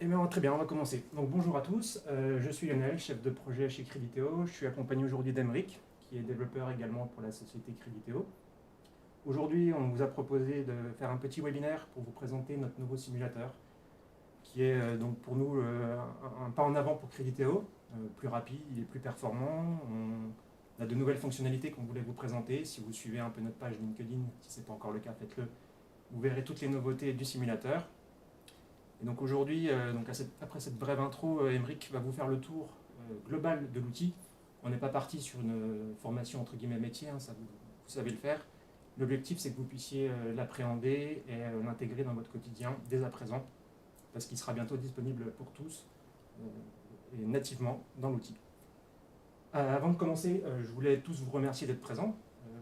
Eh bien, très bien, on va commencer. Donc, bonjour à tous, je suis Lionel, chef de projet chez Crediteo. Je suis accompagné aujourd'hui d'Emeric, qui est développeur également pour la société Crediteo. Aujourd'hui, on vous a proposé de faire un petit webinaire pour vous présenter notre nouveau simulateur, qui est donc pour nous un pas en avant pour Crediteo, plus rapide, il est plus performant. On a de nouvelles fonctionnalités qu'on voulait vous présenter. Si vous suivez un peu notre page LinkedIn, si ce n'est pas encore le cas, faites-le. Vous verrez toutes les nouveautés du simulateur. Et donc aujourd'hui, après cette brève intro, Emeric va vous faire le tour global de l'outil. On n'est pas parti sur une formation entre guillemets métier, hein, ça vous savez le faire. L'objectif, c'est que vous puissiez l'appréhender et l'intégrer dans votre quotidien dès à présent, parce qu'il sera bientôt disponible pour tous et nativement dans l'outil. Avant de commencer, je voulais tous vous remercier d'être présents.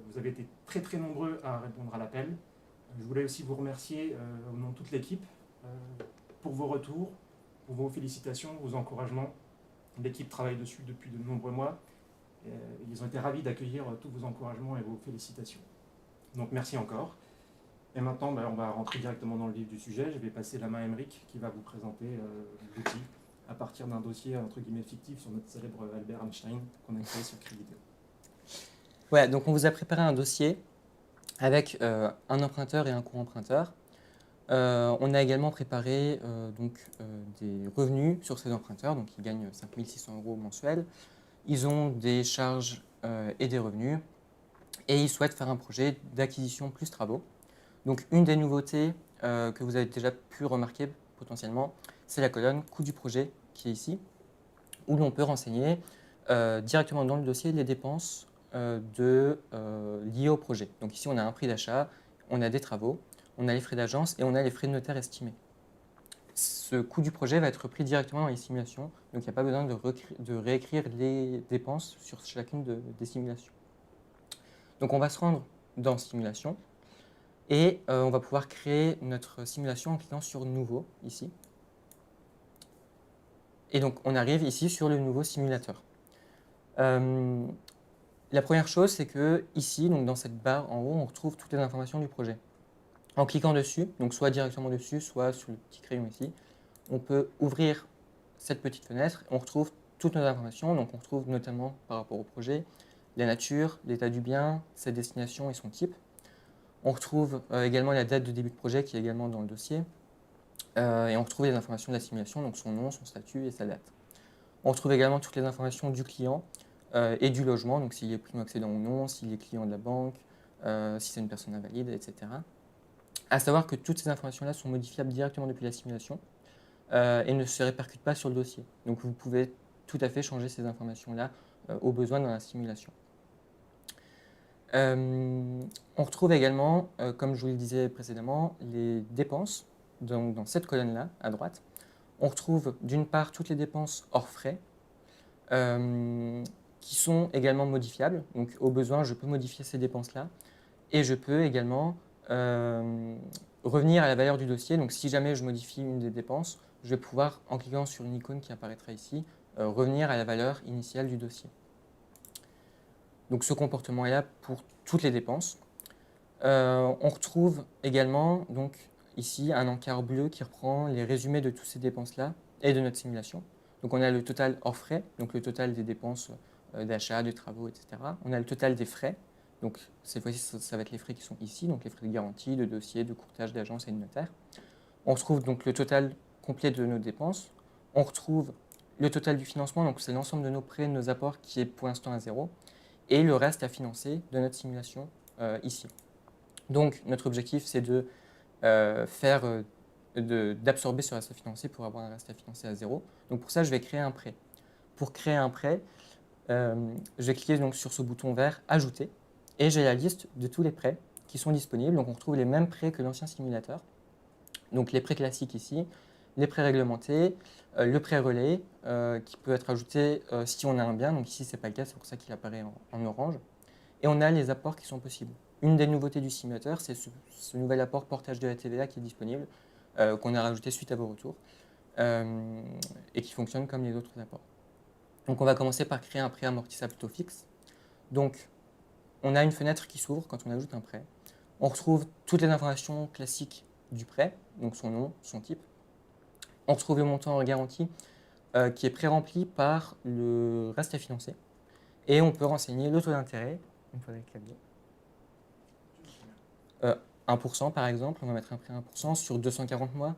Vous avez été très très nombreux à répondre à l'appel. Je voulais aussi vous remercier au nom de toute l'équipe pour vos retours, pour vos félicitations, vos encouragements. L'équipe travaille dessus depuis de nombreux mois. Ils ont été ravis d'accueillir tous vos encouragements et vos félicitations. Donc merci encore. Et maintenant, on va rentrer directement dans le vif du sujet. Je vais passer la main à Emeric qui va vous présenter l'outil à partir d'un dossier entre guillemets fictif sur notre célèbre Albert Einstein qu'on a créé sur Crediteo. Ouais, donc on vous a préparé un dossier avec un emprunteur et un co-emprunteur. On a également préparé des revenus sur ces emprunteurs, donc ils gagnent 5 600 € mensuels. Ils ont des charges et des revenus et ils souhaitent faire un projet d'acquisition plus travaux. Donc une des nouveautés que vous avez déjà pu remarquer potentiellement, c'est la colonne coût du projet qui est ici, où l'on peut renseigner directement dans le dossier les dépenses liées au projet. Donc ici, on a un prix d'achat, on a des travaux, on a les frais d'agence et on a les frais de notaire estimés. Ce coût du projet va être pris directement dans les simulations, donc il n'y a pas besoin de réécrire les dépenses sur chacune des simulations. Donc on va se rendre dans Simulation et on va pouvoir créer notre simulation en cliquant sur Nouveau, ici. Et donc on arrive ici sur le nouveau simulateur. La première chose, c'est que ici, donc dans cette barre en haut, on retrouve toutes les informations du projet. En cliquant dessus, donc soit directement dessus, soit sur le petit crayon ici, on peut ouvrir cette petite fenêtre et on retrouve toutes nos informations. Donc on retrouve notamment par rapport au projet, la nature, l'état du bien, sa destination et son type. On retrouve également la date de début de projet qui est également dans le dossier. Et on retrouve les informations de la simulation, donc son nom, son statut et sa date. On retrouve également toutes les informations du client et du logement, donc s'il est primo-accédant ou non, s'il est client de la banque, si c'est une personne invalide, etc. À savoir que toutes ces informations-là sont modifiables directement depuis la simulation et ne se répercutent pas sur le dossier. Donc vous pouvez tout à fait changer ces informations-là au besoin dans la simulation. On retrouve également, comme je vous le disais précédemment, les dépenses, donc dans cette colonne-là, à droite. On retrouve d'une part toutes les dépenses hors frais, qui sont également modifiables. Donc au besoin, je peux modifier ces dépenses-là. Et je peux également revenir à la valeur du dossier. Donc si jamais je modifie une des dépenses, je vais pouvoir, en cliquant sur une icône qui apparaîtra ici, revenir à la valeur initiale du dossier. Donc ce comportement est là pour toutes les dépenses. On retrouve également donc, ici un encart bleu qui reprend les résumés de toutes ces dépenses-là et de notre simulation. Donc on a le total hors frais, donc le total des dépenses d'achat, de travaux, etc. On a le total des frais, donc cette fois-ci ça va être les frais qui sont ici, donc les frais de garantie, de dossier, de courtage, d'agence et de notaire. On retrouve donc le total complet de nos dépenses. On retrouve le total du financement, donc c'est l'ensemble de nos prêts, de nos apports qui est pour l'instant à zéro, et le reste à financer de notre simulation ici. Donc notre objectif c'est de d'absorber ce reste à financer pour avoir un reste à financer à zéro. Donc pour ça, je vais créer un prêt. Pour créer un prêt, je vais cliquer donc sur ce bouton vert Ajouter et j'ai la liste de tous les prêts qui sont disponibles. Donc on retrouve les mêmes prêts que l'ancien simulateur. Donc les prêts classiques ici, les prêts réglementés, le prêt relais qui peut être ajouté si on a un bien. Donc ici, ce n'est pas le cas, c'est pour ça qu'il apparaît en orange. Et on a les apports qui sont possibles. Une des nouveautés du simulateur, c'est ce nouvel apport portage de la TVA qui est disponible, qu'on a rajouté suite à vos retours, et qui fonctionne comme les autres apports. Donc on va commencer par créer un prêt amortissable taux fixe. Donc on a une fenêtre qui s'ouvre quand on ajoute un prêt. On retrouve toutes les informations classiques du prêt, donc son nom, son type. On retrouve le montant en garantie qui est pré-rempli par le reste à financer. Et on peut renseigner le taux d'intérêt, une fois avec le clavier. 1% par exemple, on va mettre un prêt à 1% sur 240 mois.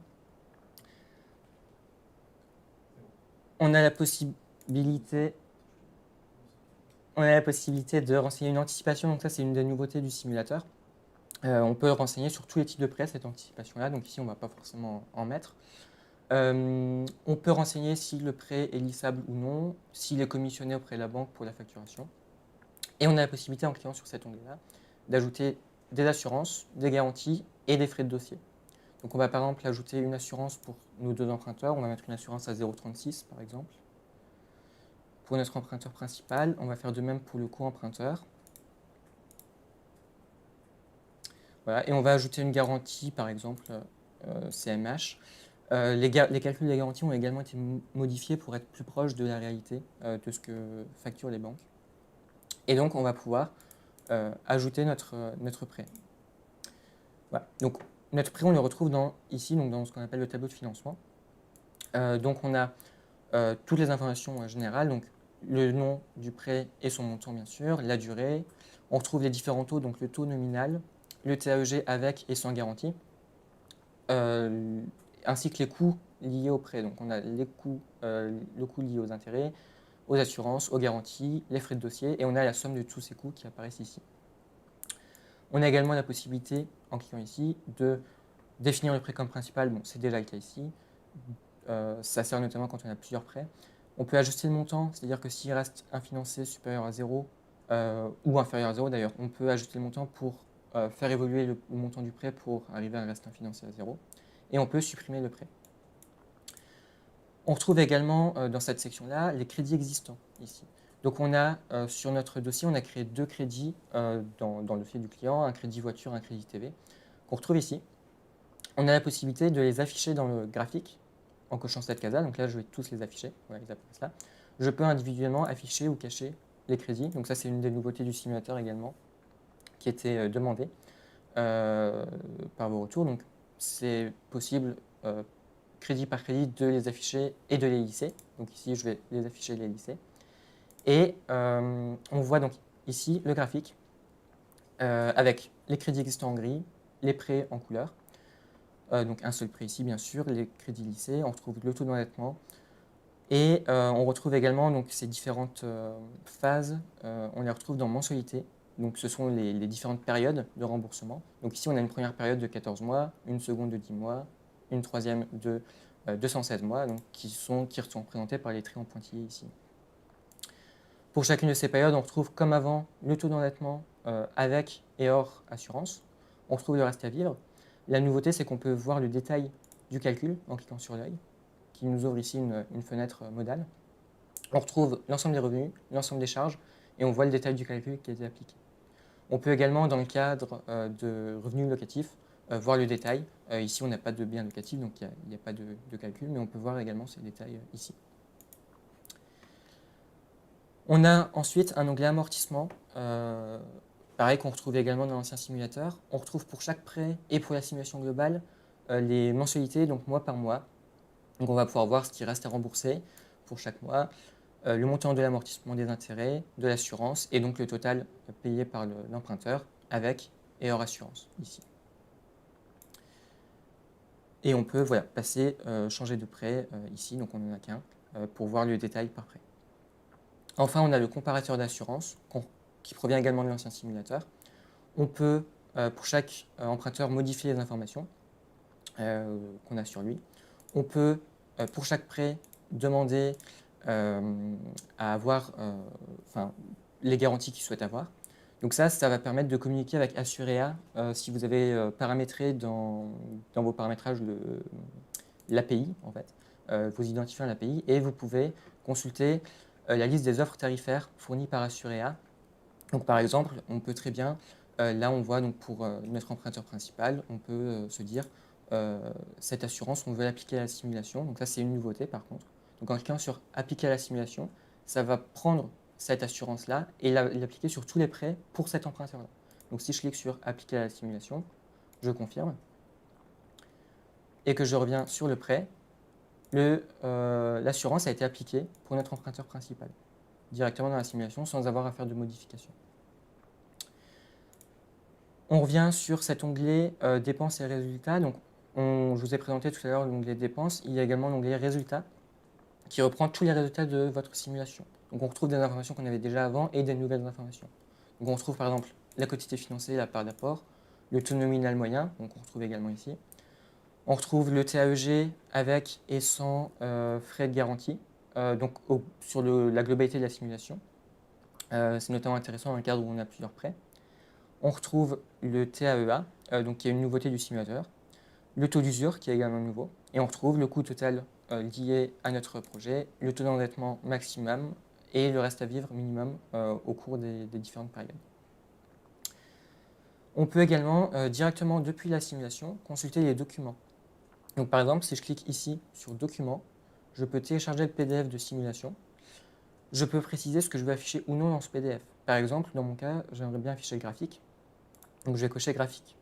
On a la possibilité de renseigner une anticipation, donc ça c'est une des nouveautés du simulateur. On peut renseigner sur tous les types de prêts cette anticipation-là, donc ici on ne va pas forcément en mettre. On peut renseigner si le prêt est lissable ou non, s'il est commissionné auprès de la banque pour la facturation. Et on a la possibilité en cliquant sur cet onglet-là d'ajouter des assurances, des garanties et des frais de dossier. Donc on va par exemple ajouter une assurance pour nos 2 emprunteurs, on va mettre une assurance à 0,36 par exemple. Pour notre emprunteur principal, on va faire de même pour le co-emprunteur. Voilà, et on va ajouter une garantie, par exemple CMH. Les calculs des garanties ont également été modifiés pour être plus proches de la réalité de ce que facturent les banques. Et donc, on va pouvoir ajouter notre prêt. Voilà. Donc, notre prêt, on le retrouve ici, donc dans ce qu'on appelle le tableau de financement. Donc, on a toutes les informations générales, donc le nom du prêt et son montant, bien sûr, la durée. On retrouve les différents taux, donc le taux nominal, le TAEG avec et sans garantie, ainsi que les coûts liés au prêt. Donc, on a le coût lié aux intérêts, aux assurances, aux garanties, les frais de dossier, et on a la somme de tous ces coûts qui apparaissent ici. On a également la possibilité, en cliquant ici, de définir le prêt comme principal. Bon, c'est déjà le cas ici. Ça sert notamment quand on a plusieurs prêts. On peut ajuster le montant, c'est-à-dire que s'il reste un financé supérieur à 0, ou inférieur à 0 d'ailleurs, on peut ajuster le montant pour faire évoluer le montant du prêt pour arriver à un reste financé à 0. Et on peut supprimer le prêt. On retrouve également dans cette section-là les crédits existants ici. Donc on a sur notre dossier, on a créé 2 crédits dans le dossier du client, un crédit voiture, un crédit TV, qu'on retrouve ici. On a la possibilité de les afficher dans le graphique en cochant cette case-là. Donc là, je vais tous les afficher. Voilà, ils apparaissent là. Je peux individuellement afficher ou cacher les crédits. Donc ça, c'est une des nouveautés du simulateur également qui était demandée par vos retours. Donc c'est possible crédit par crédit de les afficher et de les lisser. Donc ici, je vais les afficher et les lisser. Et on voit donc ici le graphique avec les crédits existants en gris, les prêts en couleur. Donc un seul prêt ici, bien sûr, les crédits lissés. On retrouve le taux d'endettement. Et on retrouve également donc, ces différentes phases. On les retrouve dans mensualité. Donc ce sont les différentes périodes de remboursement. Donc ici, on a une première période de 14 mois, une seconde de 10 mois, une troisième de 216 mois, donc, qui sont représentées par les traits en pointillés ici. Pour chacune de ces périodes, on retrouve comme avant le taux d'endettement avec et hors assurance. On retrouve le reste à vivre. La nouveauté, c'est qu'on peut voir le détail du calcul en cliquant sur l'œil, qui nous ouvre ici une fenêtre modale. On retrouve l'ensemble des revenus, l'ensemble des charges, et on voit le détail du calcul qui a été appliqué. On peut également, dans le cadre de revenus locatifs, voir le détail. Ici, on n'a pas de bien locatif, donc il n'y a pas de calcul, mais on peut voir également ces détails ici. On a ensuite un onglet amortissement, pareil qu'on retrouve également dans l'ancien simulateur. On retrouve pour chaque prêt et pour la simulation globale les mensualités, donc mois par mois. Donc on va pouvoir voir ce qui reste à rembourser pour chaque mois, le montant de l'amortissement des intérêts, de l'assurance et donc le total payé par l'emprunteur avec et hors assurance ici. Et on peut voilà, changer de prêt ici, donc on n'en a qu'un, pour voir le détail par prêt. Enfin, on a le comparateur d'assurance qui provient également de l'ancien simulateur. On peut, pour chaque emprunteur, modifier les informations qu'on a sur lui. On peut, pour chaque prêt, demander à avoir les garanties qu'il souhaite avoir. Donc ça va permettre de communiquer avec Assurea si vous avez paramétré dans vos paramétrages l'API, en fait, vous identifiez l'API et vous pouvez consulter la liste des offres tarifaires fournies par Assurea. Donc par exemple, on peut très bien, là on voit donc pour notre emprunteur principal, on peut se dire cette assurance, on veut l'appliquer à la simulation. Donc ça c'est une nouveauté par contre. Donc en cliquant sur appliquer à la simulation, ça va prendre cette assurance-là et l'appliquer sur tous les prêts pour cet emprunteur-là. Donc si je clique sur appliquer à la simulation, je confirme et que je reviens sur le prêt, l'assurance a été appliquée pour notre emprunteur principal, directement dans la simulation, sans avoir à faire de modification. On revient sur cet onglet dépenses et résultats. Donc, je vous ai présenté tout à l'heure l'onglet dépenses. Il y a également l'onglet résultats qui reprend tous les résultats de votre simulation. Donc, on retrouve des informations qu'on avait déjà avant et des nouvelles informations. Donc, on retrouve par exemple la quantité financée, la part d'apport, le taux nominal moyen, donc on retrouve également ici. On retrouve le TAEG avec et sans frais de garantie, sur la globalité de la simulation. C'est notamment intéressant dans le cadre où on a plusieurs prêts. On retrouve le TAEA, qui est une nouveauté du simulateur, le taux d'usure qui est également nouveau, et on retrouve le coût total lié à notre projet, le taux d'endettement maximum et le reste à vivre minimum au cours des différentes périodes. On peut également directement depuis la simulation consulter les documents. Donc par exemple, si je clique ici sur Documents, je peux télécharger le PDF de simulation. Je peux préciser ce que je veux afficher ou non dans ce PDF. Par exemple, dans mon cas, j'aimerais bien afficher le graphique. Donc je vais cocher graphique.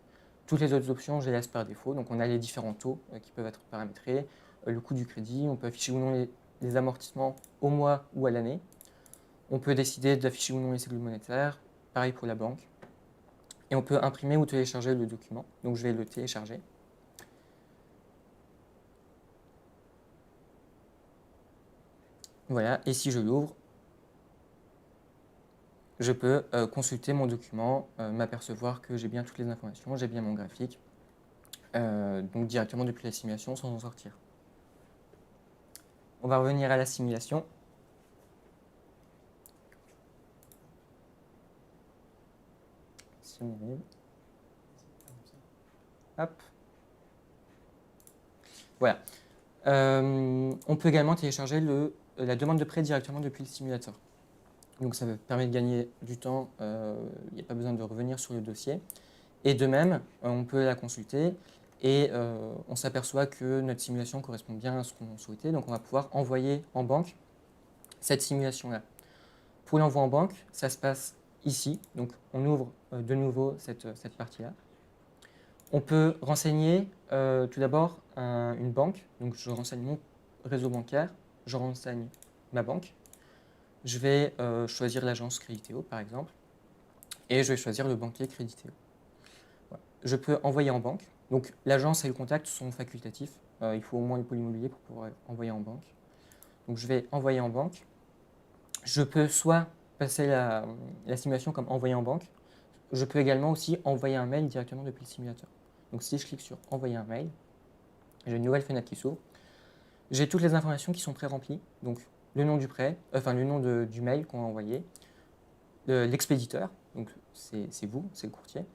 Toutes les autres options, je les laisse par défaut. Donc on a les différents taux qui peuvent être paramétrés, le coût du crédit, on peut afficher ou non les amortissements au mois ou à l'année. On peut décider d'afficher ou non les cellules monétaires, pareil pour la banque. Et on peut imprimer ou télécharger le document. Donc je vais le télécharger. Voilà, et si je l'ouvre, je peux consulter mon document, m'apercevoir que j'ai bien toutes les informations, j'ai bien mon graphique, donc directement depuis la simulation sans en sortir. On va revenir à la simulation. Si on y arrive. Hop. Voilà. On peut également télécharger la demande de prêt directement depuis le simulateur. Donc ça permet de gagner du temps, il n'y a pas besoin de revenir sur le dossier. Et de même, on peut la consulter et on s'aperçoit que notre simulation correspond bien à ce qu'on souhaitait. Donc on va pouvoir envoyer en banque cette simulation-là. Pour l'envoi en banque, ça se passe ici. Donc on ouvre de nouveau cette partie-là. On peut renseigner tout d'abord une banque. Donc je renseigne mon réseau bancaire, je renseigne ma banque. Je vais choisir l'agence Créditeo par exemple et je vais choisir le banquier Créditeo. Voilà. Je peux envoyer en banque. Donc l'agence et le contact sont facultatifs. Il faut au moins le pôle immobilier pour pouvoir envoyer en banque. Donc je vais envoyer en banque. Je peux soit passer la simulation comme envoyer en banque. Je peux également aussi envoyer un mail directement depuis le simulateur. Donc si je clique sur envoyer un mail, j'ai une nouvelle fenêtre qui s'ouvre. J'ai toutes les informations qui sont pré-remplies. Donc le nom du prêt, le nom du mail qu'on a envoyé, l'expéditeur, donc c'est vous, c'est le courtier,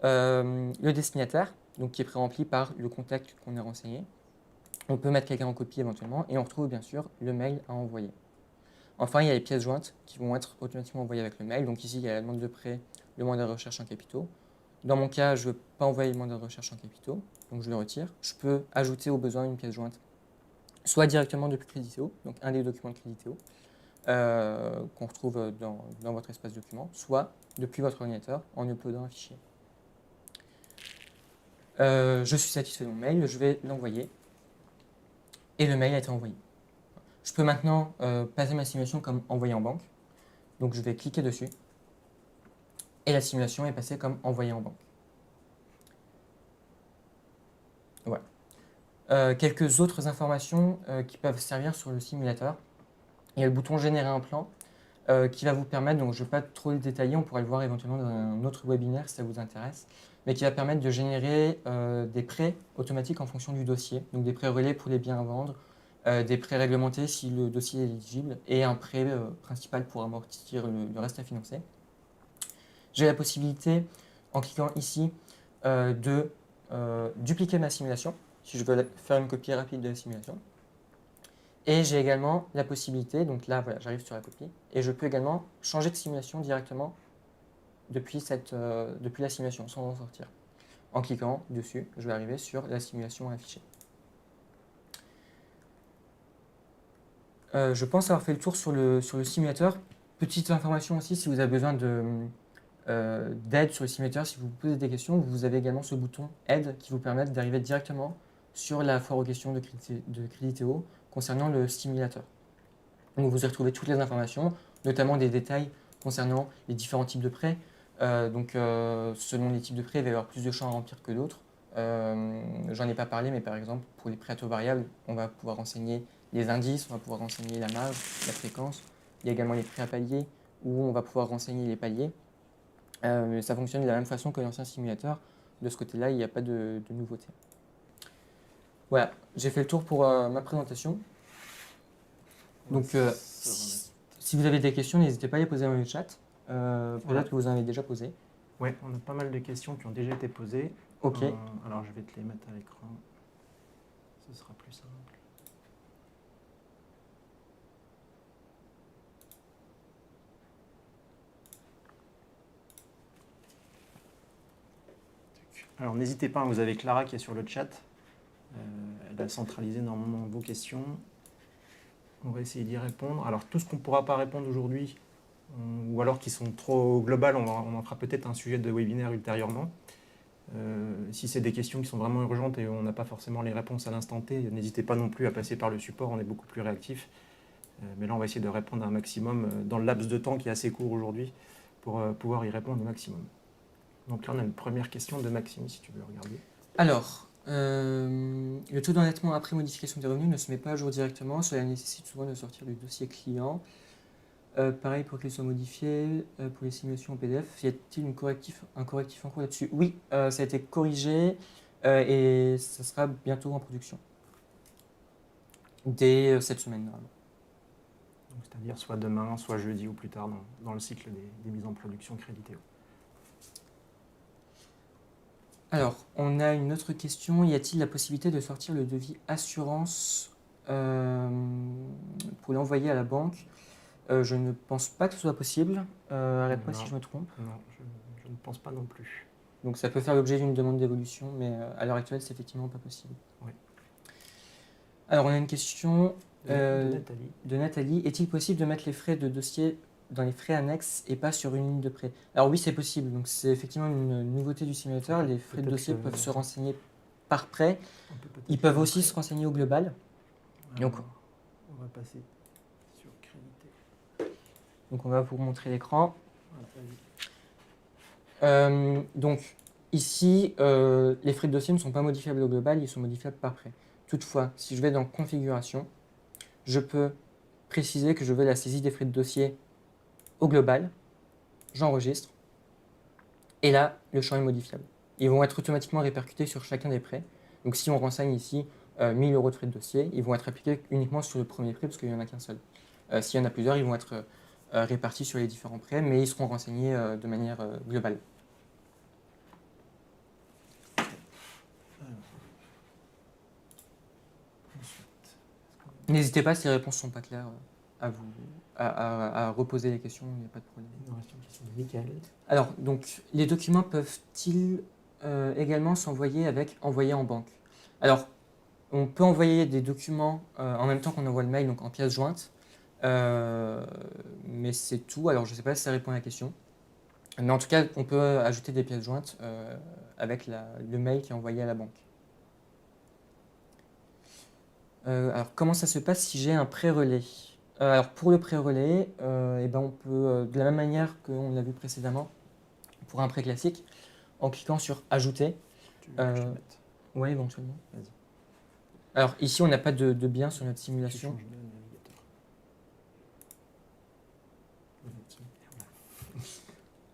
le destinataire, donc qui est pré-rempli par le contact qu'on a renseigné. On peut mettre quelqu'un en copie éventuellement et on retrouve bien sûr le mail à envoyer. Enfin, il y a les pièces jointes qui vont être automatiquement envoyées avec le mail. Donc ici, il y a la demande de prêt, le mandat de recherche en capitaux. Dans mon cas, je ne veux pas envoyer le mandat de recherche en capitaux, donc je le retire. Je peux ajouter au besoin une pièce jointe, soit directement depuis Créditeo, donc un des documents de Créditeo, qu'on retrouve dans votre espace document, soit depuis votre ordinateur en uploadant un fichier. Je suis satisfait de mon mail, je vais l'envoyer et le mail a été envoyé. Je peux maintenant passer ma simulation comme envoyé en banque, donc je vais cliquer dessus et la simulation est passée comme envoyé en banque. Voilà. Quelques autres informations qui peuvent servir sur le simulateur. Il y a le bouton générer un plan qui va vous permettre, donc je ne vais pas trop le détailler, on pourra le voir éventuellement dans un autre webinaire si ça vous intéresse, mais qui va permettre de générer des prêts automatiques en fonction du dossier, donc des prêts relais pour les biens à vendre, des prêts réglementés si le dossier est éligible et un prêt principal pour amortir le reste à financer. J'ai la possibilité, en cliquant ici, de dupliquer ma simulation, si je veux faire une copie rapide de la simulation. Et j'ai également la possibilité, donc là, voilà, j'arrive sur la copie, et je peux également changer de simulation directement depuis la simulation, sans en sortir. En cliquant dessus, je vais arriver sur la simulation à afficher. Je pense avoir fait le tour sur le simulateur. Petite information aussi, si vous avez besoin d'aide sur le simulateur, si vous vous posez des questions, vous avez également ce bouton aide qui vous permet d'arriver directement sur la foire aux questions de Créditeo concernant le simulateur. Donc vous y retrouvez toutes les informations, notamment des détails concernant les différents types de prêts. Selon les types de prêts, il va y avoir plus de champs à remplir que d'autres. J'en ai pas parlé, mais par exemple, pour les prêts à taux variables, on va pouvoir renseigner les indices, on va pouvoir renseigner la marge, la fréquence. Il y a également les prêts à paliers, où on va pouvoir renseigner les paliers. Ça fonctionne de la même façon que l'ancien simulateur. De ce côté-là, il n'y a pas de nouveauté. Voilà, j'ai fait le tour pour ma présentation. Donc, si vous avez des questions, n'hésitez pas à les poser dans le chat. Peut-être que vous en avez déjà posé. Oui, on a pas mal de questions qui ont déjà été posées. Ok. Alors, je vais te les mettre à l'écran. Ce sera plus simple. Alors, n'hésitez pas, vous avez Clara qui est sur le chat. Elle a centralisé normalement vos questions. On va essayer d'y répondre. Alors, tout ce qu'on ne pourra pas répondre aujourd'hui, ou alors qui sont trop globales, on en fera peut-être un sujet de webinaire ultérieurement. Si c'est des questions qui sont vraiment urgentes et on n'a pas forcément les réponses à l'instant T, n'hésitez pas non plus à passer par le support, on est beaucoup plus réactif. Mais là, on va essayer de répondre un maximum dans le laps de temps qui est assez court aujourd'hui pour pouvoir y répondre au maximum. Donc là, on a une première question de Maxime, si tu veux regarder. Alors, le taux d'endettement après modification des revenus ne se met pas à jour directement. Cela nécessite souvent de sortir du dossier client. Pareil pour qu'il soit modifié, pour les simulations en PDF. Y a-t-il un correctif en cours là-dessus? Oui, ça a été corrigé et ça sera bientôt en production. Dès cette semaine, normalement. C'est-à-dire soit demain, soit jeudi ou plus tard dans le cycle des mises en production Créditeo. Alors, on a une autre question. Y a-t-il la possibilité de sortir le devis assurance pour l'envoyer à la banque? Je ne pense pas que ce soit possible. Arrête-moi si je me trompe. Non, je ne pense pas non plus. Donc ça peut faire l'objet d'une demande d'évolution, mais à l'heure actuelle, c'est effectivement pas possible. Oui. Alors, on a une question de Nathalie. Est-il possible de mettre les frais de dossier dans les frais annexes et pas sur une ligne de prêt? Alors oui, c'est possible. Donc c'est effectivement une nouveauté du simulateur. Les frais de dossier peuvent se renseigner par prêt. Ils peuvent aussi se renseigner au global. Alors, donc, on va passer sur Créditeo. Donc on va vous montrer l'écran. Donc ici, les frais de dossier ne sont pas modifiables au global, ils sont modifiables par prêt. Toutefois, si je vais dans configuration, je peux préciser que je veux la saisie des frais de dossier au global, j'enregistre, et là, le champ est modifiable. Ils vont être automatiquement répercutés sur chacun des prêts. Donc si on renseigne ici 1000 € de frais de dossier, ils vont être appliqués uniquement sur le premier prêt parce qu'il n'y en a qu'un seul. S'il y en a plusieurs, ils vont être répartis sur les différents prêts, mais ils seront renseignés de manière globale. N'hésitez pas, si les réponses ne sont pas claires, à reposer les questions, il n'y a pas de problème. Il nous reste une question de Michael. Alors, donc, les documents peuvent-ils également s'envoyer avec envoyer en banque? Alors, on peut envoyer des documents en même temps qu'on envoie le mail, donc en pièce jointe, mais c'est tout. Alors, je ne sais pas si ça répond à la question. Mais en tout cas, on peut ajouter des pièces jointes avec le mail qui est envoyé à la banque. Alors, comment ça se passe si j'ai un pré-relais? Alors, pour le pré-relais, eh ben, on peut, de la même manière qu'on l'a vu précédemment, pour un prêt classique, en cliquant sur « Ajouter ». Tu veux que je te mette? Oui, éventuellement. Vas-y. Alors, ici, on n'a pas de bien sur notre Tu simulation. changes de navigateur.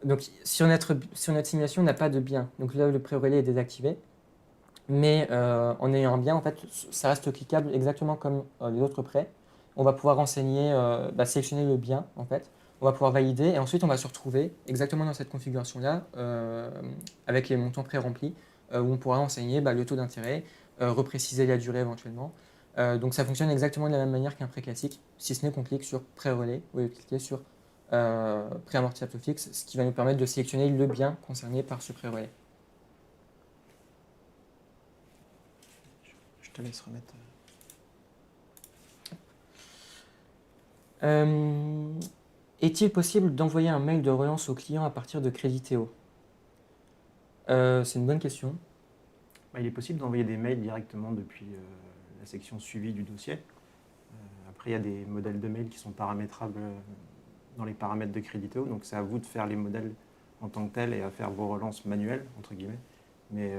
Donc, sur notre simulation, on n'a pas de bien. Donc là, le pré-relais est désactivé. Mais en ayant un bien, en fait, ça reste cliquable exactement comme les autres prêts. On va pouvoir renseigner, sélectionner le bien, en fait. On va pouvoir valider et ensuite, on va se retrouver exactement dans cette configuration-là, avec les montants pré-remplis, où on pourra renseigner le taux d'intérêt, repréciser la durée éventuellement. Donc, ça fonctionne exactement de la même manière qu'un prêt classique, si ce n'est qu'on clique sur pré-relais, au lieu de cliquer sur prêt amorti à taux fixe, ce qui va nous permettre de sélectionner le bien concerné par ce pré-relais. Je te laisse remettre. Est-il possible d'envoyer un mail de relance au client à partir de Créditeo? C'est une bonne question. Il est possible d'envoyer des mails directement depuis la section suivi du dossier. Après, il y a des modèles de mails qui sont paramétrables dans les paramètres de Crediteo, donc c'est à vous de faire les modèles en tant que tels et à faire vos relances manuelles, entre guillemets. Mais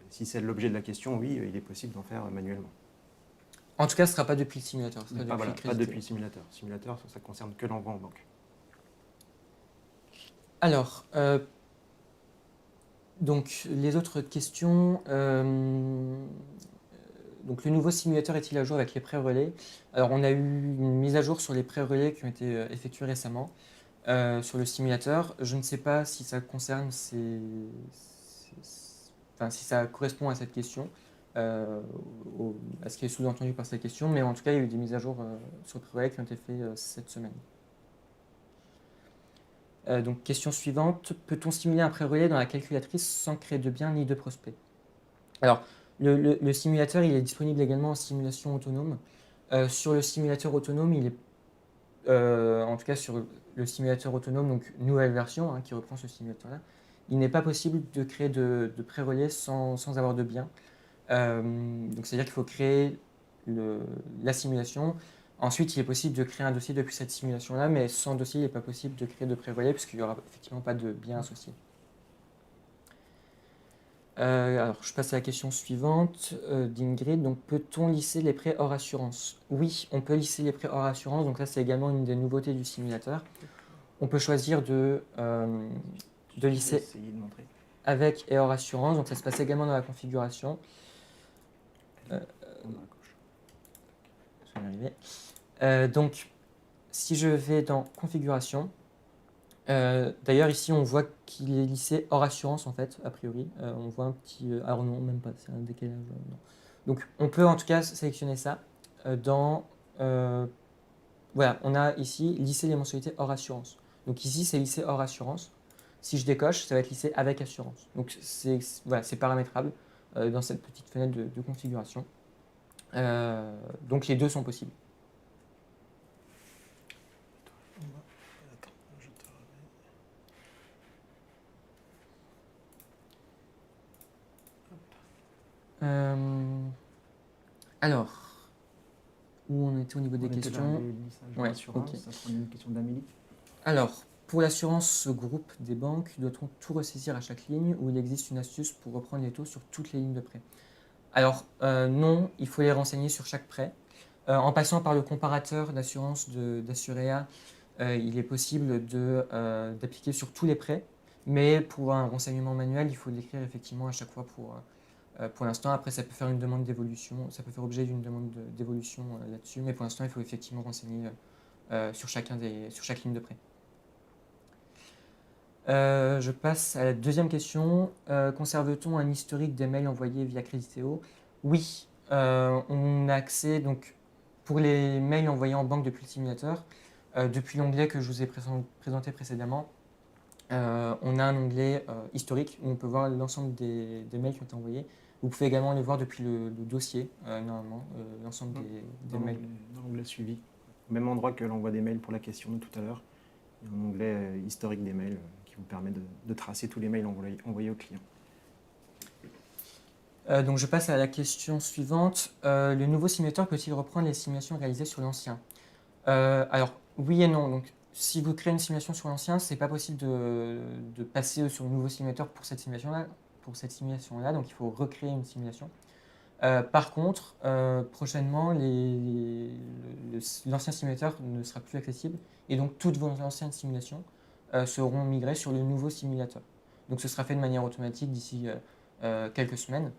si c'est l'objet de la question, oui, il est possible d'en faire manuellement. En tout cas, ce ne sera pas depuis le simulateur. Ce sera Pas, depuis pas Crediteo. depuis le simulateur. Le simulateur, ça concerne que l'envoi en banque. Alors, donc les autres questions. Donc le nouveau simulateur est-il à jour avec les pré-relais? Alors on a eu une mise à jour sur les pré-relais qui ont été effectués récemment sur le simulateur. Je ne sais pas si ça concerne enfin, si ça correspond à cette question, à ce qui est sous-entendu par cette question, mais en tout cas il y a eu des mises à jour sur le pré-relais qui ont été faites cette semaine. Donc question suivante, peut-on simuler un pré-relais dans la calculatrice sans créer de biens ni de prospects? Alors, le simulateur, il est disponible également en simulation autonome. Sur le simulateur autonome, il est, en tout cas sur le simulateur autonome, donc nouvelle version qui reprend ce simulateur-là, il n'est pas possible de créer de pré-relais sans avoir de biens. Donc c'est-à-dire qu'il faut créer la simulation. Ensuite, il est possible de créer un dossier depuis cette simulation-là, mais sans dossier, il n'est pas possible de créer de pré-relais puisqu'il n'y aura effectivement pas de biens associés. Alors, je passe à la question suivante d'Ingrid. Donc, peut-on lisser les prêts hors assurance? Oui, on peut lisser les prêts hors assurance. Donc, là, c'est également une des nouveautés du simulateur. On peut choisir de lisser avec et hors assurance. Donc, ça se passe également dans la configuration. Je vais y arriver. Donc, si je vais dans configuration, d'ailleurs, ici, on voit qu'il est lissé hors assurance, en fait, a priori. On voit un petit... alors non, même pas, c'est un décalage. Non. Donc, on peut en tout cas sélectionner ça voilà, on a ici lisser les mensualités hors assurance. Donc ici, c'est lissé hors assurance. Si je décoche, ça va être lissé avec assurance. Donc, voilà, c'est paramétrable dans cette petite fenêtre de configuration. Donc, les deux sont possibles. Alors, où on était au niveau des questions? Ouais, okay. Ça sera une question d'Amélie. Alors, pour l'assurance groupe des banques, doit-on tout ressaisir à chaque ligne ou il existe une astuce pour reprendre les taux sur toutes les lignes de prêt? Alors, non, il faut les renseigner sur chaque prêt. En passant par le comparateur d'assurance d'Assuréa, il est possible d'appliquer sur tous les prêts, mais pour un renseignement manuel, il faut l'écrire effectivement à chaque fois pour l'instant. Après, ça peut faire une demande d'évolution, ça peut faire objet d'une demande d'évolution là-dessus, mais pour l'instant, il faut effectivement renseigner sur chaque ligne de prêt. Je passe à la deuxième question. Conserve-t-on un historique des mails envoyés via Crediteo? Oui, on a accès donc, pour les mails envoyés en banque depuis le simulateur, depuis l'onglet que je vous ai présenté précédemment, on a un onglet historique où on peut voir l'ensemble des mails qui ont été envoyés. Vous pouvez également les voir depuis le dossier, normalement, l'ensemble des mails. Dans l'onglet suivi, au même endroit que l'envoi des mails pour la question de tout à l'heure, il y a un onglet historique des mails qui vous permet de tracer tous les mails envoyés au client. Donc je passe à la question suivante. Le nouveau simulateur peut-il reprendre les simulations réalisées sur l'ancien? Alors oui et non. Donc, si vous créez une simulation sur l'ancien, ce n'est pas possible de passer sur le nouveau simulateur pour cette simulation-là. Donc il faut recréer une simulation. Par contre, prochainement, l'ancien simulateur ne sera plus accessible et donc toutes vos anciennes simulations seront migrées sur le nouveau simulateur. Donc ce sera fait de manière automatique d'ici quelques semaines.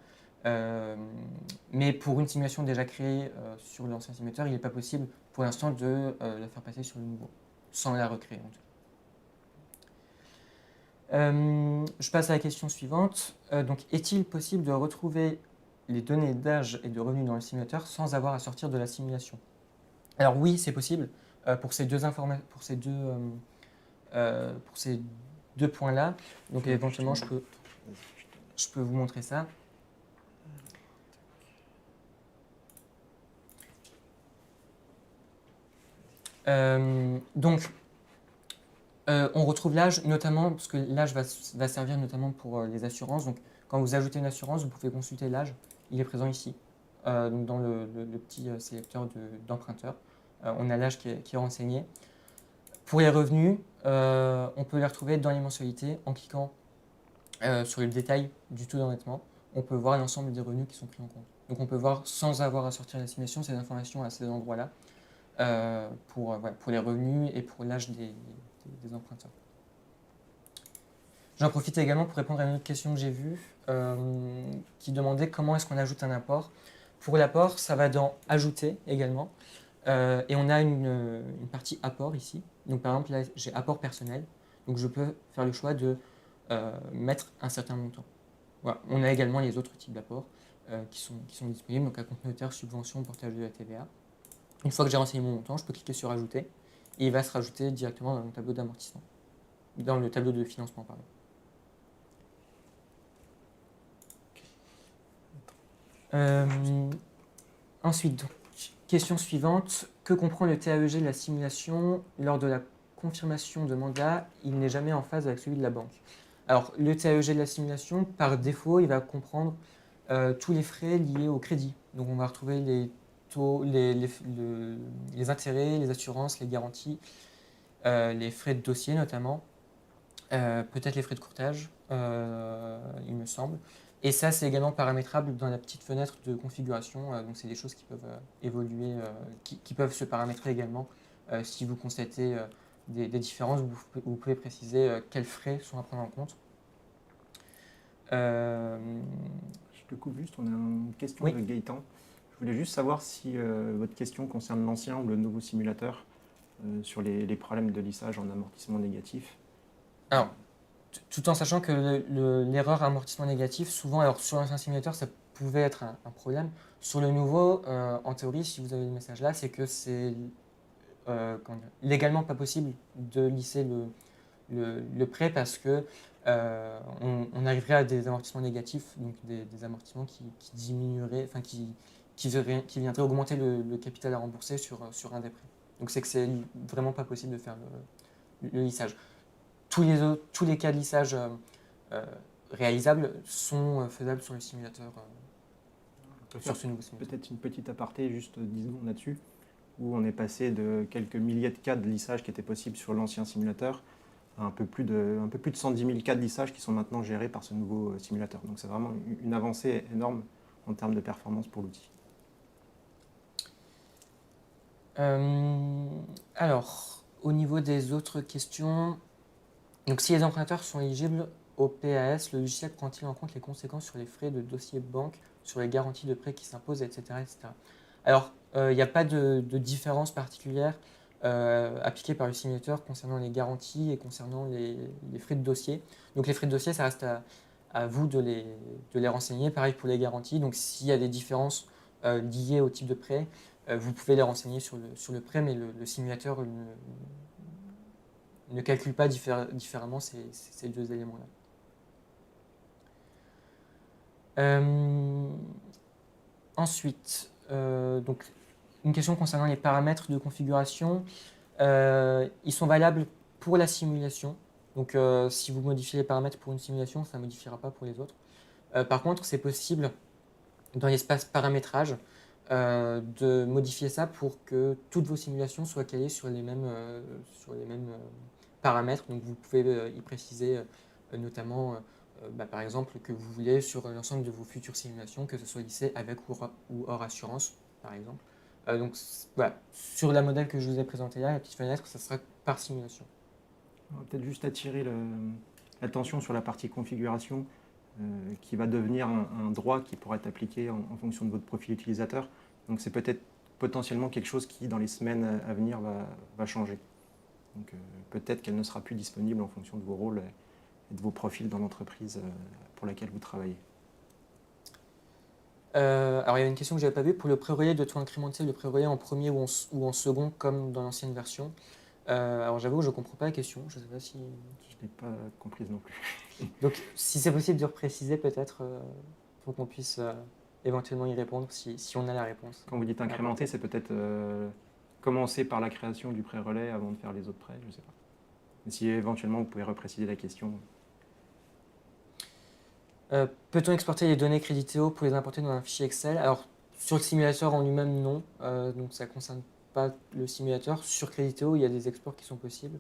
Mais pour une simulation déjà créée sur l'ancien simulateur, il n'est pas possible pour l'instant de la faire passer sur le nouveau, sans la recréer en tout cas. Je passe à la question suivante. Donc, est-il possible de retrouver les données d'âge et de revenus dans le simulateur sans avoir à sortir de la simulation? Alors oui, c'est possible pour ces deux points-là. Donc éventuellement, je peux vous montrer ça. Donc, on retrouve l'âge notamment, parce que l'âge va servir notamment pour les assurances. Donc, Quand vous ajoutez une assurance, vous pouvez consulter l'âge. Il est présent ici, donc dans le petit sélecteur d'emprunteur. On a l'âge qui est renseigné. Pour les revenus, on peut les retrouver dans les mensualités en cliquant sur le détail du taux d'endettement. On peut voir l'ensemble des revenus qui sont pris en compte. Donc on peut voir, sans avoir à sortir la simulation, ces informations à ces endroits-là pour les revenus et pour l'âge des emprunteurs. J'en profite également pour répondre à une autre question que j'ai vue qui demandait comment est-ce qu'on ajoute un apport. Pour l'apport, ça va dans Ajouter également. Et on a une partie apport ici. Donc par exemple, là, j'ai apport personnel. Donc je peux faire le choix de mettre un certain montant. Voilà. On a également les autres types d'apports qui sont disponibles. Donc compte notaire, subvention, portage de la TVA. Une fois que j'ai renseigné mon montant, je peux cliquer sur Ajouter. Et il va se rajouter directement dans mon tableau d'amortissement. Dans le tableau de financement, pardon. Ensuite, donc, question suivante. Que comprend le TAEG de la simulation lors de la confirmation de mandat? Il n'est jamais en phase avec celui de la banque. Alors, le TAEG de la simulation, par défaut, il va comprendre tous les frais liés au crédit. Donc, on va retrouver les taux, les intérêts, les assurances, les garanties, les frais de dossier notamment, peut-être les frais de courtage, il me semble. Et ça, c'est également paramétrable dans la petite fenêtre de configuration. Donc, c'est des choses qui peuvent évoluer, qui peuvent se paramétrer également. Si vous constatez des différences, vous pouvez préciser quels frais sont à prendre en compte. Je te coupe juste, on a une question Oui. de Gaëtan. Je voulais juste savoir si votre question concerne l'ancien ou le nouveau simulateur sur les problèmes de lissage en amortissement négatif. Alors, tout en sachant que l'erreur amortissement négatif, souvent, alors sur l'ancien simulateur, ça pouvait être un problème. Sur le nouveau, en théorie, si vous avez le message là, c'est que c'est légalement pas possible de lisser le prêt parce que on arriverait à des amortissements négatifs, donc des amortissements qui diminueraient, enfin qui viendraient augmenter le capital à rembourser sur un des prêts. Donc c'est que c'est vraiment pas possible de faire le lissage. Tous les cas de lissage réalisables sont faisables sur le simulateur, sur ce nouveau simulateur. Peut-être une petite aparté, juste 10 secondes là-dessus, où on est passé de quelques milliers de cas de lissage qui étaient possibles sur l'ancien simulateur à un peu plus de 110 000 cas de lissage qui sont maintenant gérés par ce nouveau simulateur. Donc c'est vraiment une avancée énorme en termes de performance pour l'outil. Alors, au niveau des autres questions, donc si les emprunteurs sont éligibles au PAS, le logiciel prend-il en compte les conséquences sur les frais de dossier banque, sur les garanties de prêt qui s'imposent, etc., etc. Alors, il n'y a pas de différence particulière appliquée par le simulateur concernant les garanties et concernant les frais de dossier. Donc les frais de dossier, ça reste à vous de les renseigner. Pareil pour les garanties. Donc s'il y a des différences liées au type de prêt, vous pouvez les renseigner sur le prêt, mais le simulateur ne calcule pas différemment ces deux éléments-là. Ensuite, donc, une question concernant les paramètres de configuration. Ils sont valables pour la simulation. Donc, si vous modifiez les paramètres pour une simulation, ça ne modifiera pas pour les autres. Par contre, c'est possible, dans l'espace paramétrage, de modifier ça pour que toutes vos simulations soient calées sur les mêmes paramètres. Donc vous pouvez y préciser notamment, par exemple, que vous voulez sur l'ensemble de vos futures simulations, que ce soit lissé avec ou hors assurance, par exemple. Donc voilà, sur la modèle que je vous ai présenté là, la petite fenêtre, ça sera par simulation. On va peut-être juste attirer l'attention sur la partie configuration qui va devenir un droit qui pourra être appliqué en fonction de votre profil utilisateur. Donc c'est peut-être potentiellement quelque chose qui, dans les semaines à venir, va changer. Donc peut-être qu'elle ne sera plus disponible en fonction de vos rôles et de vos profils dans l'entreprise pour laquelle vous travaillez. Alors il y a une question que je n'avais pas vue. Pour le pré-relais, doit-on incrémenter le pré-relais en premier ou en second comme dans l'ancienne version? Alors j'avoue que je ne comprends pas la question. Je ne sais pas si... Je ne l'ai pas comprise non plus. Donc si c'est possible de repréciser peut-être pour qu'on puisse éventuellement y répondre si on a la réponse. Quand vous dites incrémenter, c'est peut-être commencer par la création du pré-relais avant de faire les autres prêts, je ne sais pas. Mais si éventuellement vous pouvez repréciser la question. Peut-on exporter les données Crediteo pour les importer dans un fichier Excel? Alors, sur le simulateur en lui-même, non. Donc, ça ne concerne pas le simulateur. Sur Crediteo, il y a des exports qui sont possibles.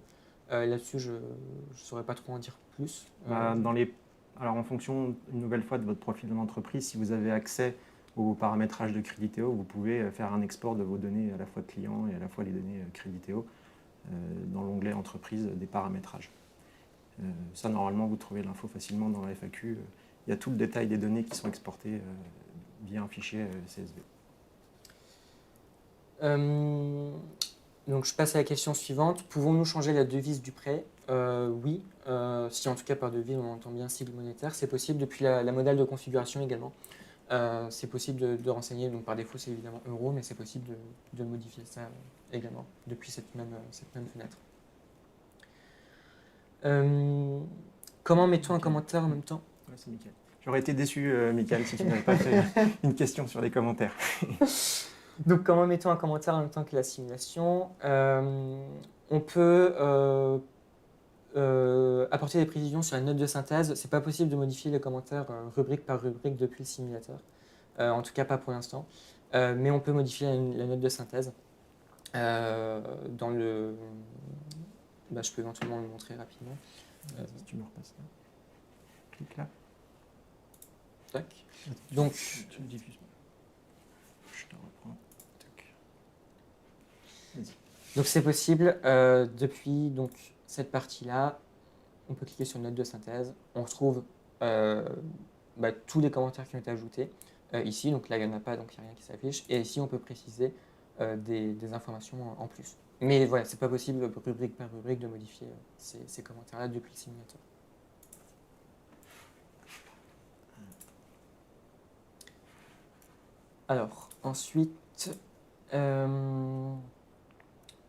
Là-dessus, je ne saurais pas trop en dire plus. Alors, en fonction, une nouvelle fois, de votre profil d'entreprise, si vous avez accès au paramétrage de Crediteo, vous pouvez faire un export de vos données, à la fois de clients et à la fois les données Crediteo, dans l'onglet entreprise des paramétrages. Ça, normalement, vous trouvez l'info facilement dans la FAQ. Il y a tout le détail des données qui sont exportées via un fichier CSV. Donc, je passe à la question suivante. Pouvons-nous changer la devise du prêt? Oui, si en tout cas par devise on entend bien sigle monétaire, c'est possible depuis la modale de configuration également. C'est possible de renseigner, donc par défaut c'est évidemment euro, mais c'est possible de modifier ça également depuis cette même fenêtre. Comment mettons un commentaire en même temps? Ouais, c'est Mickaël. J'aurais été déçu, Mickaël, si tu n'avais pas fait une question sur les commentaires. Donc, comment mettons un commentaire en même temps que la simulation? On peut apporter des précisions sur la note de synthèse. C'est pas possible de modifier les commentaires rubrique par rubrique depuis le simulateur. En tout cas, pas pour l'instant. Mais on peut modifier la note de synthèse. Dans le... je peux éventuellement le montrer rapidement. Si tu me repasses là. Clique là. Tac. Donc, tu le diffuses. Je te reprends. Tac. Vas-y. Donc c'est possible depuis donc, cette partie-là. On peut cliquer sur note de synthèse. On retrouve tous les commentaires qui ont été ajoutés ici. Donc là, il n'y en a pas, donc il n'y a rien qui s'affiche. Et ici, on peut préciser des informations en plus. Mais voilà, c'est pas possible rubrique par rubrique de modifier ces commentaires-là depuis le simulateur. Alors, ensuite,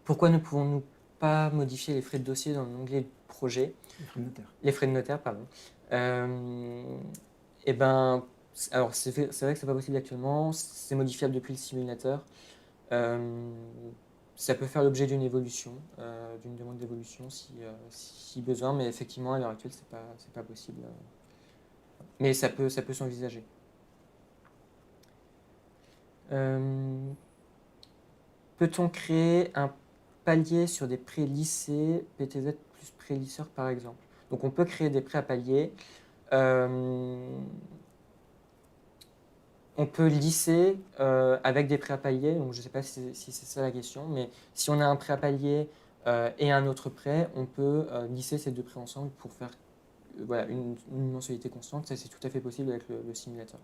pourquoi ne pouvons-nous pas modifier les frais de dossier dans l'onglet projet? Les frais de notaire. Les frais de notaire, pardon. Et ben, alors c'est vrai que c'est pas possible actuellement, c'est modifiable depuis le simulateur. Ça peut faire l'objet d'une évolution, d'une demande d'évolution si besoin, mais effectivement à l'heure actuelle c'est pas possible. Mais ça peut s'envisager. Peut-on créer un palier sur des prêts lissés, PTZ plus prêt lisseur par exemple? Donc on peut créer des prêts à palier. On peut lisser avec des prêts à palier. Donc je ne sais pas si c'est ça la question, mais si on a un prêt à palier et un autre prêt, on peut lisser ces deux prêts ensemble pour faire voilà, une mensualité constante. Ça, c'est tout à fait possible avec le simulateur.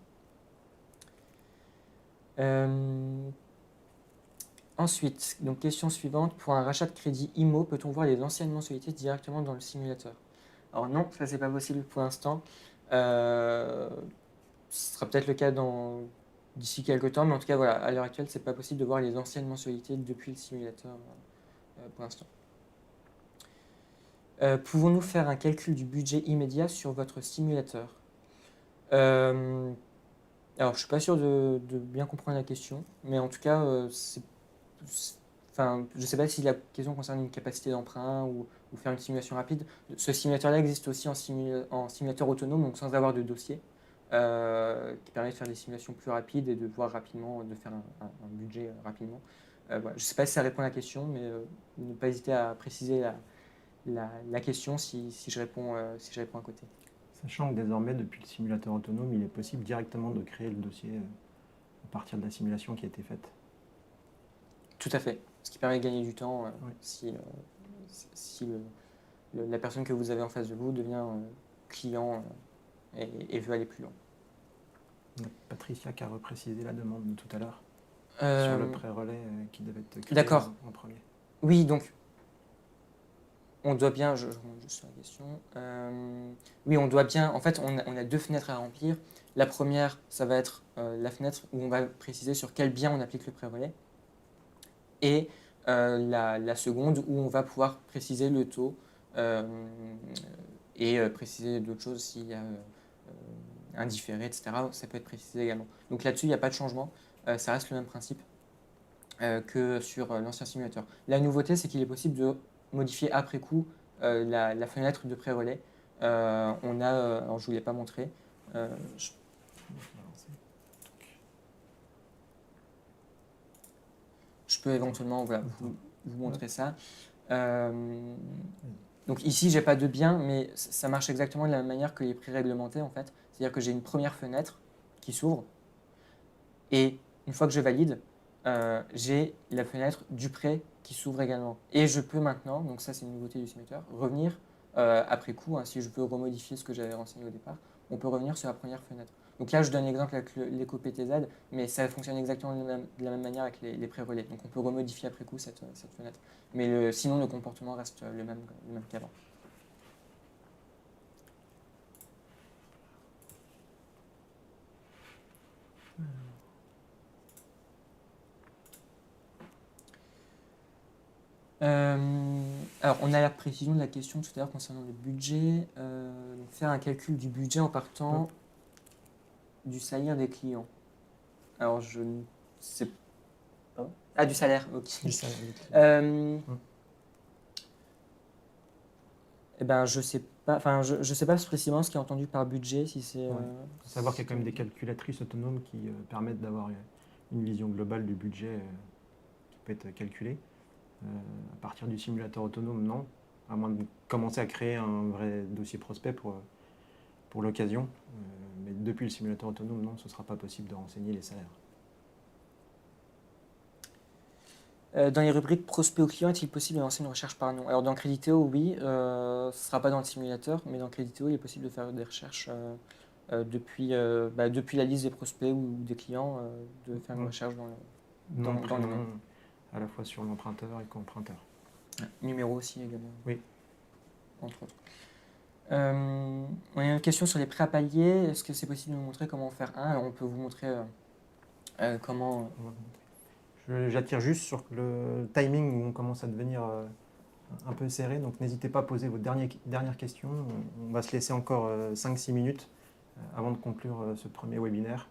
Ensuite, donc question suivante, pour un rachat de crédit IMO, peut-on voir les anciennes mensualités directement dans le simulateur? Alors non, ça c'est pas possible pour l'instant. Ce sera peut-être le cas d'ici quelques temps, mais en tout cas voilà, à l'heure actuelle, c'est pas possible de voir les anciennes mensualités depuis le simulateur pour l'instant. Pouvons-nous faire un calcul du budget immédiat sur votre simulateur? Alors, je suis pas sûr de bien comprendre la question, mais en tout cas, enfin, je ne sais pas si la question concerne une capacité d'emprunt ou faire une simulation rapide. Ce simulateur-là existe aussi en simulateur autonome, donc sans avoir de dossier, qui permet de faire des simulations plus rapides et de voir rapidement, de faire un budget rapidement. Voilà. Je ne sais pas si ça répond à la question, mais ne pas hésiter à préciser la question si je réponds à côté. Sachant que désormais, depuis le simulateur autonome, il est possible directement de créer le dossier à partir de la simulation qui a été faite. Tout à fait, ce qui permet de gagner du temps Oui. si la personne que vous avez en face de vous devient client et veut aller plus loin. Patricia qui a reprécisé la demande de tout à l'heure sur le pré-relais qui devait être créé en premier. Oui, donc on doit bien, je remonte juste sur la question. Oui, on doit bien, en fait, on a deux fenêtres à remplir. La première, ça va être la fenêtre où on va préciser sur quel bien on applique le pré-relais. Et la seconde où on va pouvoir préciser le taux et préciser d'autres choses s'il y a un différé, etc. Ça peut être précisé également. Donc là-dessus, il n'y a pas de changement. Ça reste le même principe que sur l'ancien simulateur. La nouveauté, c'est qu'il est possible de modifier après coup la fenêtre de pré-relais. Alors je ne vous l'ai pas montré, Je, je peux éventuellement voilà, vous montrer ça. Donc ici, j'ai pas de bien, mais ça marche exactement de la même manière que les prix réglementés en fait. C'est-à-dire que j'ai une première fenêtre qui s'ouvre et une fois que je valide, j'ai la fenêtre du prêt qui s'ouvre également. Et je peux maintenant, donc ça c'est une nouveauté du simulateur, revenir après coup, hein, si je veux remodifier ce que j'avais renseigné au départ, on peut revenir sur la première fenêtre. Donc là, je donne l'exemple avec l'éco-PTZ, mais ça fonctionne exactement de la même manière avec les pré-relais. Donc on peut remodifier après coup cette fenêtre. Mais sinon, le comportement reste le même qu'avant. Alors, on a la précision de la question tout à l'heure concernant le budget. Donc faire un calcul du budget en partant du salaire des clients. Alors, je ne sais pas. Ah, du salaire, ok. Du salaire des clients. Eh ben, je sais pas. Enfin, je sais pas précisément ce qui est entendu par budget, si c'est. Il faut savoir qu'il y a quand même des calculatrices autonomes qui permettent d'avoir une vision globale du budget qui peut être calculé. À partir du simulateur autonome, non. À moins de commencer à créer un vrai dossier prospect pour l'occasion. Mais depuis le simulateur autonome, non, ce ne sera pas possible de renseigner les salaires. Dans les rubriques prospect au client, est-il possible de lancer une recherche par nom? Alors dans Crediteo, oui, ce ne sera pas dans le simulateur, mais dans Crediteo, il est possible de faire des recherches depuis la liste des prospects ou des clients, de faire une recherche dans le Nom, nom. prénom, à la fois sur l'emprunteur et co-emprunteur. Numéro aussi également. Oui. Entre autres. On a une question sur les prêts à palier. Est-ce que c'est possible de nous montrer comment en faire un? Alors on peut vous montrer comment. J'attire juste sur le timing où on commence à devenir un peu serré, donc n'hésitez pas à poser vos dernières questions. On va se laisser encore 5-6 minutes avant de conclure ce premier webinaire.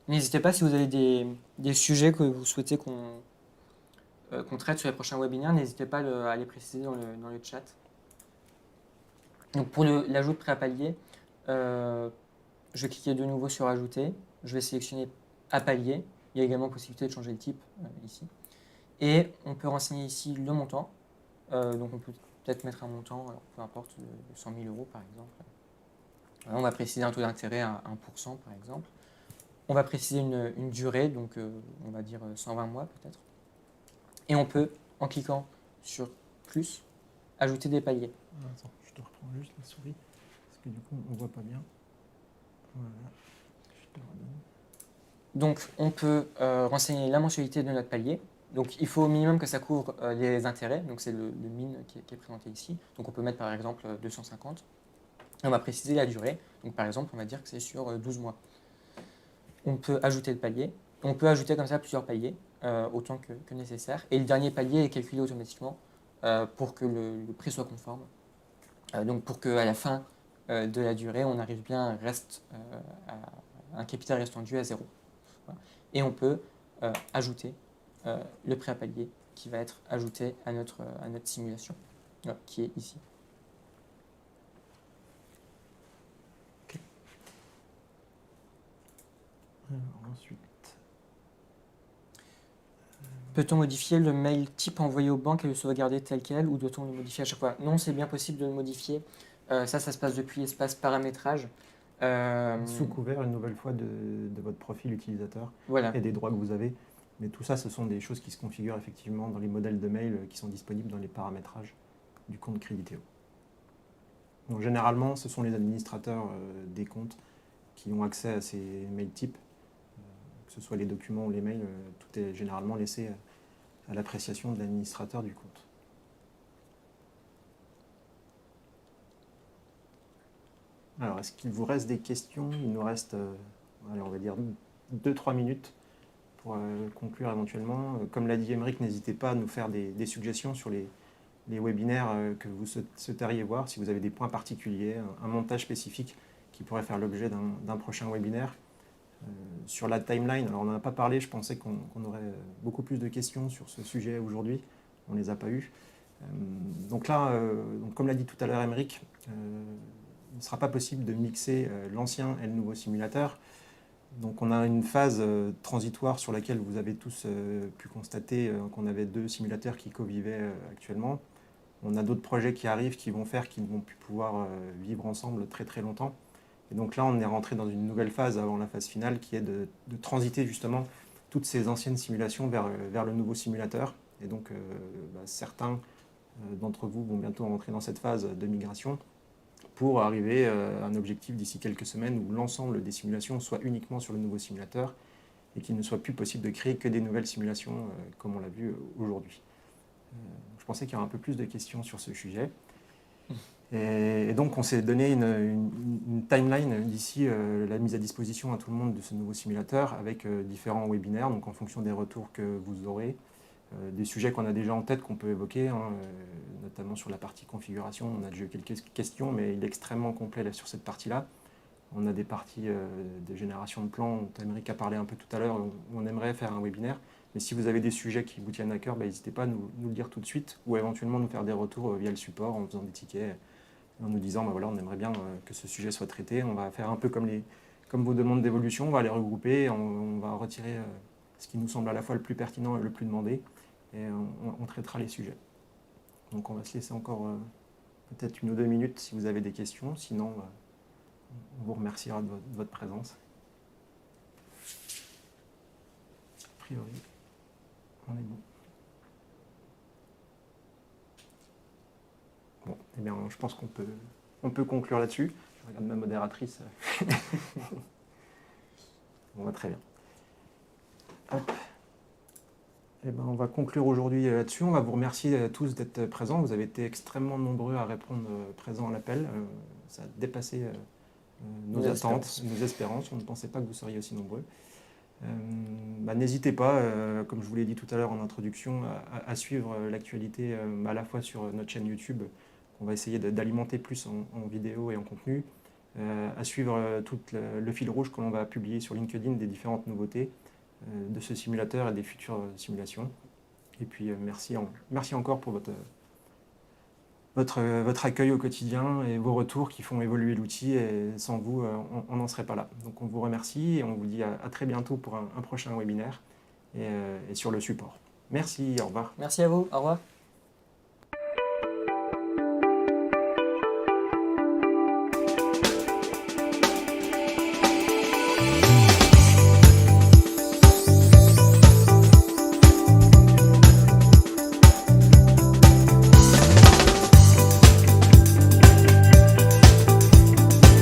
N'hésitez pas si vous avez des sujets que vous souhaitez qu'on traite sur les prochains webinaires, n'hésitez pas à les préciser dans le chat. Donc pour l'ajout de prêt à palier, je vais cliquer de nouveau sur ajouter, je vais sélectionner à palier, il y a également possibilité de changer le type ici. Et on peut renseigner ici le montant, donc on peut peut-être mettre un montant, alors peu importe, de 100 000 euros par exemple. Voilà, on va préciser un taux d'intérêt à 1% par exemple. On va préciser une durée, donc on va dire 120 mois peut-être. Et on peut, en cliquant sur plus, ajouter des paliers. Attends, je te reprends juste la souris, parce que du coup on ne voit pas bien. Voilà, je te redonne. Donc on peut renseigner la mensualité de notre palier. Donc il faut au minimum que ça couvre les intérêts, donc c'est le min qui est présenté ici. Donc on peut mettre par exemple 250. On va préciser la durée, donc par exemple on va dire que c'est sur 12 mois. On peut ajouter le palier, on peut ajouter comme ça plusieurs paliers, autant que nécessaire. Et le dernier palier est calculé automatiquement pour que le prix soit conforme. Donc pour qu'à la fin de la durée, on arrive bien à un capital restant dû à 0. Voilà. Et on peut ajouter le prêt à palier qui va être ajouté à notre simulation, qui est ici. Okay. Alors, ensuite... Peut-on modifier le mail type envoyé aux banques et le sauvegarder tel quel, ou doit-on le modifier à chaque fois? Non, c'est bien possible de le modifier. Ça se passe depuis l'espace paramétrage. Sous couvert, une nouvelle fois, de votre profil utilisateur voilà. et des droits que vous avez. Mais tout ça, ce sont des choses qui se configurent effectivement dans les modèles de mail qui sont disponibles dans les paramétrages du compte Crediteo. Donc, généralement, ce sont les administrateurs des comptes qui ont accès à ces mails types. Que ce soit les documents ou les mails, tout est généralement laissé à l'appréciation de l'administrateur du compte. Alors, est-ce qu'il vous reste des questions? Il nous reste, allez, on va dire 2-3 minutes pour conclure éventuellement. Comme l'a dit Émeric, n'hésitez pas à nous faire des suggestions sur les webinaires que vous souhaiteriez voir, si vous avez des points particuliers, un montage spécifique qui pourrait faire l'objet d'un prochain webinaire. Sur la timeline, alors on n'en a pas parlé, je pensais qu'on aurait beaucoup plus de questions sur ce sujet aujourd'hui, on ne les a pas eues. Donc là, comme l'a dit tout à l'heure Émeric, ne sera pas possible de mixer l'ancien et le nouveau simulateur. Donc on a une phase transitoire sur laquelle vous avez tous pu constater qu'on avait 2 simulateurs qui covivaient actuellement. On a d'autres projets qui arrivent qui vont faire qu'ils ne vont plus pouvoir vivre ensemble très très longtemps. Et donc là on est rentré dans une nouvelle phase avant la phase finale qui est de transiter justement toutes ces anciennes simulations vers le nouveau simulateur. Et donc certains d'entre vous vont bientôt rentrer dans cette phase de migration pour arriver à un objectif d'ici quelques semaines où l'ensemble des simulations soit uniquement sur le nouveau simulateur et qu'il ne soit plus possible de créer que des nouvelles simulations comme on l'a vu aujourd'hui. Je pensais qu'il y aurait un peu plus de questions sur ce sujet. Et donc on s'est donné une timeline d'ici la mise à disposition à tout le monde de ce nouveau simulateur avec différents webinaires, donc en fonction des retours que vous aurez, des sujets qu'on a déjà en tête qu'on peut évoquer, notamment sur la partie configuration. On a déjà eu quelques questions, mais il est extrêmement complet là, sur cette partie-là. On a des parties de génération de plans, dont Émeric a parlé un peu tout à l'heure, où on aimerait faire un webinaire. Mais si vous avez des sujets qui vous tiennent à cœur, n'hésitez pas à nous le dire tout de suite, ou éventuellement nous faire des retours via le support en faisant des tickets, en nous disant voilà, on aimerait bien que ce sujet soit traité. On va faire un peu comme vos demandes d'évolution, on va les regrouper, on va retirer ce qui nous semble à la fois le plus pertinent et le plus demandé, et on traitera les sujets. Donc on va se laisser encore peut-être 1 ou 2 minutes si vous avez des questions, sinon on vous remerciera de votre présence. A priori, on est bon. Bon, eh bien, je pense qu'on peut conclure là-dessus. Je regarde ma modératrice. Bon, très bien. Hop. Eh ben, on va conclure aujourd'hui là-dessus. On va vous remercier tous d'être présents. Vous avez été extrêmement nombreux à répondre présent à l'appel. Ça a dépassé nos attentes, nos espérances. On ne pensait pas que vous seriez aussi nombreux. N'hésitez pas, comme je vous l'ai dit tout à l'heure en introduction, à suivre l'actualité à la fois sur notre chaîne YouTube, qu'on va essayer d'alimenter plus en vidéo et en contenu, à suivre tout le fil rouge que l'on va publier sur LinkedIn des différentes nouveautés de ce simulateur et des futures simulations. Et puis merci encore pour votre accueil au quotidien et vos retours qui font évoluer l'outil, et sans vous, on n'en serait pas là. Donc on vous remercie et on vous dit à très bientôt pour un prochain webinaire et sur le support. Merci, au revoir. Merci à vous, au revoir.